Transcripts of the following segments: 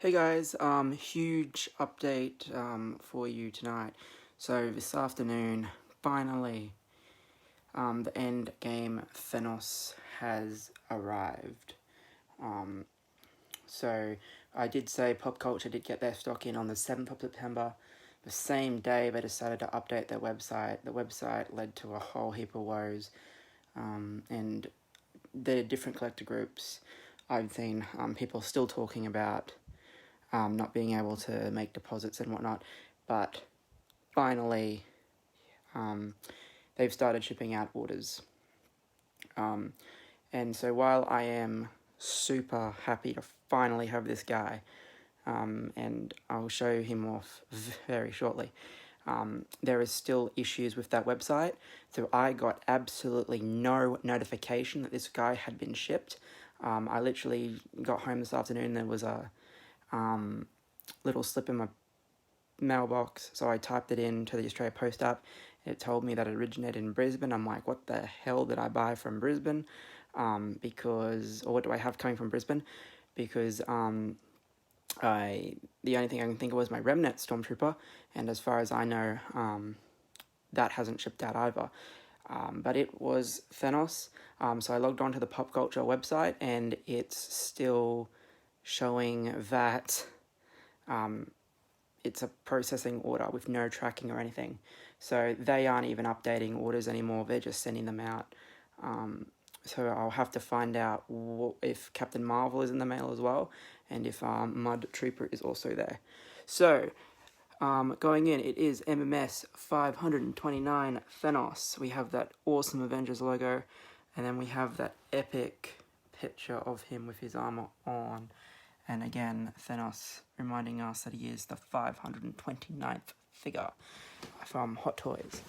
Hey guys, huge update for you tonight. So this afternoon, finally, the End Game Thanos has arrived. So I did say Pop Culture did get their stock in on the 7th of September. The same day they decided to update their website. The website led to a whole heap of woes, and the different collector groups I've seen people still talking about not being able to make deposits and whatnot, but finally they've started shipping out orders. And so while I am super happy to finally have this guy, and I'll show him off very shortly, there is still issues with that website. So I got absolutely no notification that this guy had been shipped. I literally got home this afternoon and there was a little slip in my mailbox, so I typed it into the Australia Post app. It told me that it originated in Brisbane. I'm like, what the hell did I buy from Brisbane? Or what do I have coming from Brisbane? Because the only thing I can think of was my Remnant Stormtrooper, and as far as I know, that hasn't shipped out either. But it was Thanos, so I logged on to the Pop Culture website, and it's still showing that it's a processing order with no tracking or anything. So they aren't even updating orders anymore, they're just sending them out. So I'll have to find out if Captain Marvel is in the mail as well, and if Mud Trooper is also there. So, going in, it is MMS 529 Thanos. We have that awesome Avengers logo, and then we have that epic picture of him with his armor on. And again, Thanos reminding us that he is the 529th figure from Hot Toys.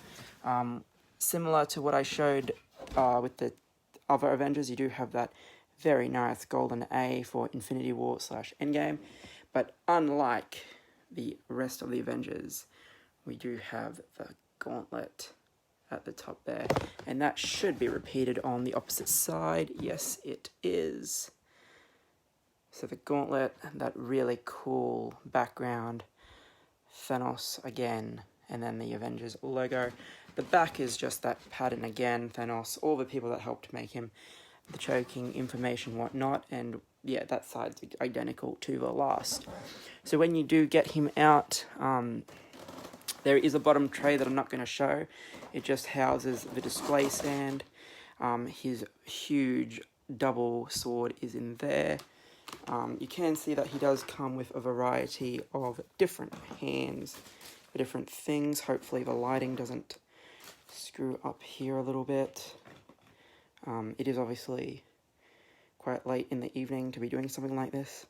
Similar to what I showed with the other Avengers, you do have that very nice golden A for Infinity War / Endgame. But unlike the rest of the Avengers, we do have the Gauntlet at the top there. And that should be repeated on the opposite side. Yes, it is. So the Gauntlet, that really cool background, Thanos again, and then the Avengers logo. The back is just that pattern again, Thanos, all the people that helped make him, the choking, information, whatnot, and yeah, that side's identical to the last. So when you do get him out, there is a bottom tray that I'm not going to show. It just houses the display stand. His huge double sword is in there. You can see that he does come with a variety of different hands for different things. Hopefully the lighting doesn't screw up here a little bit. It is obviously quite late in the evening to be doing something like this.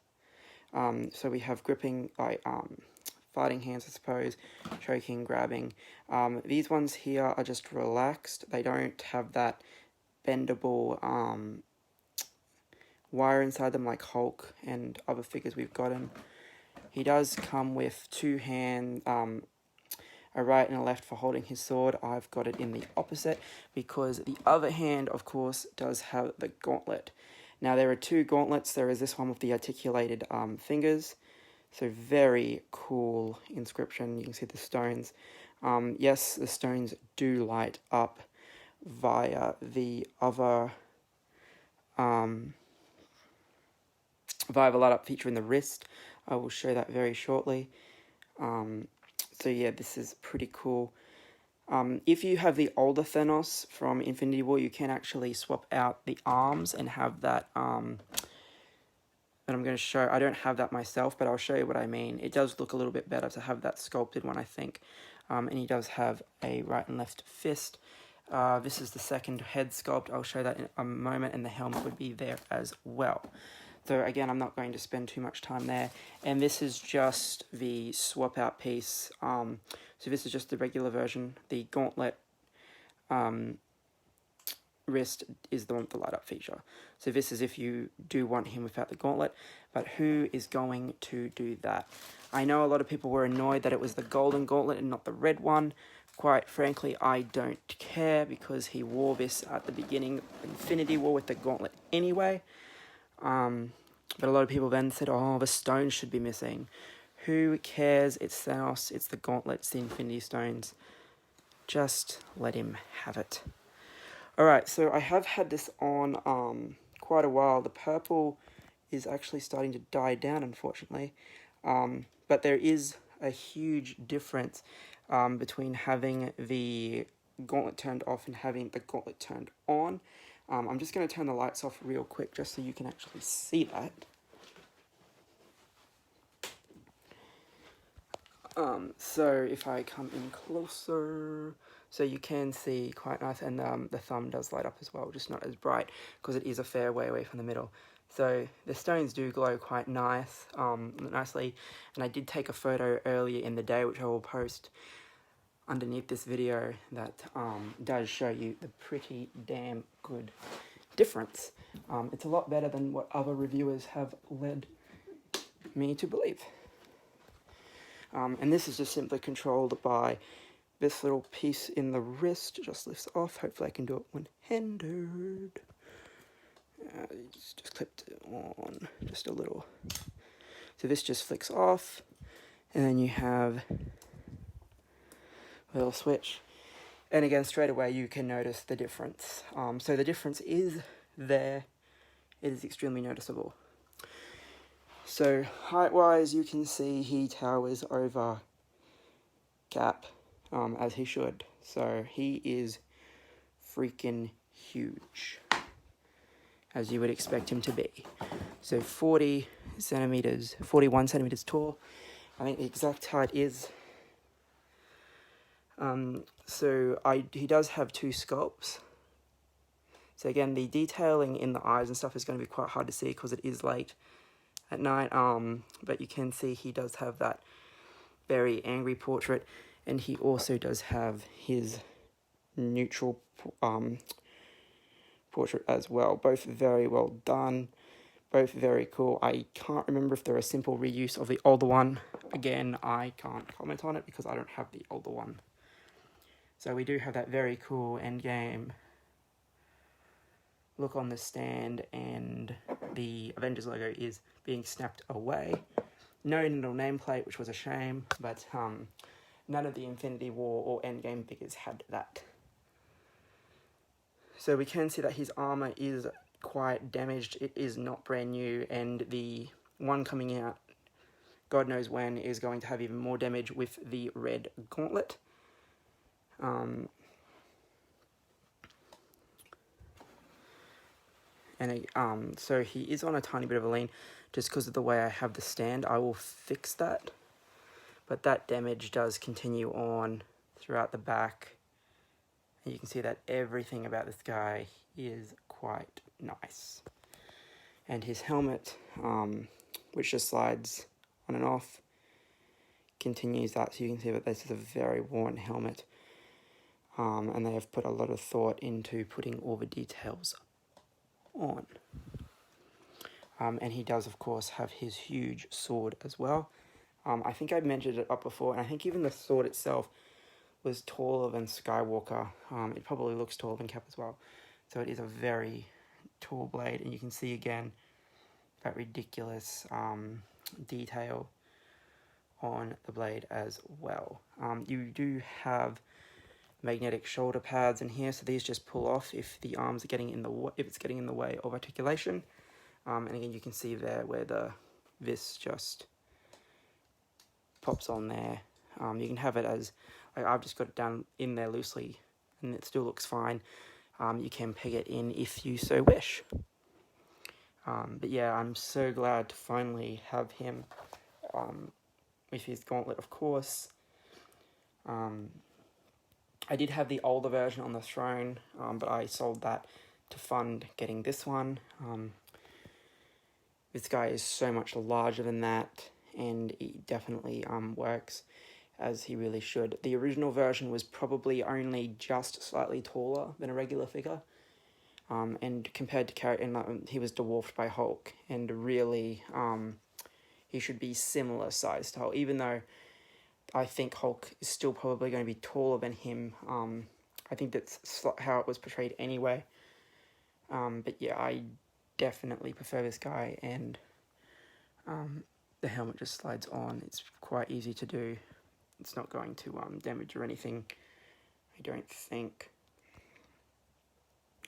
So we have gripping, fighting hands, I suppose, choking, grabbing. These ones here are just relaxed. They don't have that bendable wire inside them like Hulk and other figures we've gotten. He does come with two hands, a right and a left for holding his sword. I've got it in the opposite because the other hand, of course, does have the gauntlet. Now there are two gauntlets. There is this one with the articulated fingers. So very cool inscription. You can see the stones. Yes, the stones do light up via the other via the light up feature in the wrist. I will show that very shortly. So yeah, this is pretty cool. If you have the older Thanos from Infinity War, you can actually swap out the arms and have that, that I'm going to show. I don't have that myself, but I'll show you what I mean. It does look a little bit better to have that sculpted one, I think. And he does have a right and left fist. This is the second head sculpt. I'll show that in a moment, and the helmet would be there as well. So again, I'm not going to spend too much time there. And this is just the swap out piece. So this is just the regular version. The gauntlet wrist is the one with the light up feature. So this is if you do want him without the gauntlet. But who is going to do that? I know a lot of people were annoyed that it was the golden gauntlet and not the red one. Quite frankly, I don't care because he wore this at the beginning of Infinity War with the gauntlet anyway. But a lot of people then said, oh, the stones should be missing. Who cares? It's Thanos, it's the Gauntlet, it's the Infinity Stones. Just let him have it. Alright, so I have had this on quite a while. The purple is actually starting to die down, unfortunately. But there is a huge difference between having the Gauntlet turned off and having the Gauntlet turned on. I'm just going to turn the lights off real quick just so you can actually see that. So if I come in closer, so you can see quite nice, and the thumb does light up as well, just not as bright because it is a fair way away from the middle. So the stones do glow quite nicely, and I did take a photo earlier in the day, which I will post underneath this video, that does show you the pretty damn good difference. It's a lot better than what other reviewers have led me to believe. And this is just simply controlled by this little piece in the wrist. It just lifts off. Hopefully I can do it one-handed. Just clipped it on just a little. So this just flicks off, and then you have a little switch. And again, straight away you can notice the difference. So the difference is there. It is extremely noticeable. So height-wise, you can see he towers over Cap, as he should. So he is freaking huge, as you would expect him to be. So 41 centimeters tall. I think the exact height is. He does have 2 sculpts. So again, the detailing in the eyes and stuff is going to be quite hard to see because it is late at night, but you can see he does have that very angry portrait, and he also does have his neutral portrait as well. Both very well done, both very cool. I can't remember if they're a simple reuse of the older one. Again, I can't comment on it because I don't have the older one. So we do have that very cool Endgame look on the stand, and the Avengers logo is being snapped away. No little nameplate, which was a shame, but none of the Infinity War or Endgame figures had that. So we can see that his armor is quite damaged. It is not brand new, and the one coming out, God knows when, is going to have even more damage with the red Gauntlet. So he is on a tiny bit of a lean just because of the way I have the stand. I will fix that, but that damage does continue on throughout the back, and you can see that everything about this guy is quite nice. And his helmet, which just slides on and off, continues that, so you can see that this is a very worn helmet, and they have put a lot of thought into putting all the details on. And he does, of course, have his huge sword as well. I think I've mentioned it up before, and I think even the sword itself was taller than Skywalker. It probably looks taller than Cap as well. So it is a very tall blade, and you can see again that ridiculous detail on the blade as well. You do have magnetic shoulder pads in here, so these just pull off if the arms are getting in the if it's getting in the way of articulation. And again, you can see there where this just pops on there. You can have it as, I've just got it down in there loosely, and it still looks fine. You can peg it in if you so wish. But yeah, I'm so glad to finally have him with his Gauntlet, of course. I did have the older version on the throne, but I sold that to fund getting this one. This guy is so much larger than that, and he definitely works as he really should. The original version was probably only just slightly taller than a regular figure, and compared to he was dwarfed by Hulk, and really he should be similar size to Hulk, even though I think Hulk is still probably going to be taller than him. I think that's how it was portrayed anyway. But yeah, I definitely prefer this guy, and the helmet just slides on. It's quite easy to do. It's not going to damage or anything, I don't think.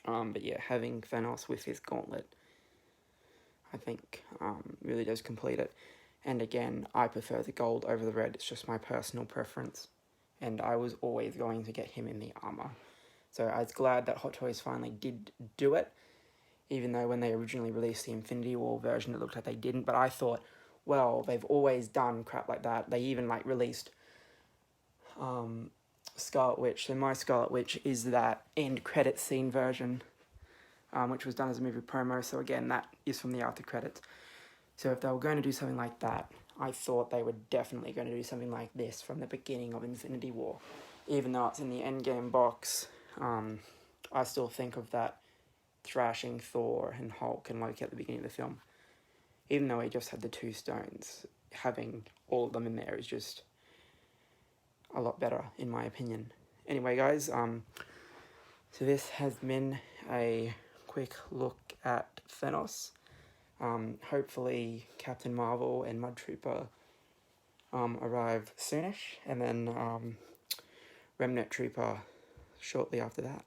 But yeah, having Thanos with his gauntlet, I think, really does complete it. And again, I prefer the gold over the red. It's just my personal preference. And I was always going to get him in the armor. So I was glad that Hot Toys finally did do it, even though when they originally released the Infinity War version, it looked like they didn't. But I thought, well, they've always done crap like that. They even like released Scarlet Witch. So my Scarlet Witch is that end credit scene version, which was done as a movie promo. So again, that is from the after credits. So if they were going to do something like that, I thought they were definitely going to do something like this from the beginning of Infinity War. Even though it's in the End Game box, I still think of that thrashing Thor and Hulk and Loki at the beginning of the film. Even though he just had the 2 stones, having all of them in there is just a lot better, in my opinion. Anyway, guys, so this has been a quick look at Thanos. Hopefully Captain Marvel and Mud Trooper arrive soonish, and then Remnant Trooper shortly after that.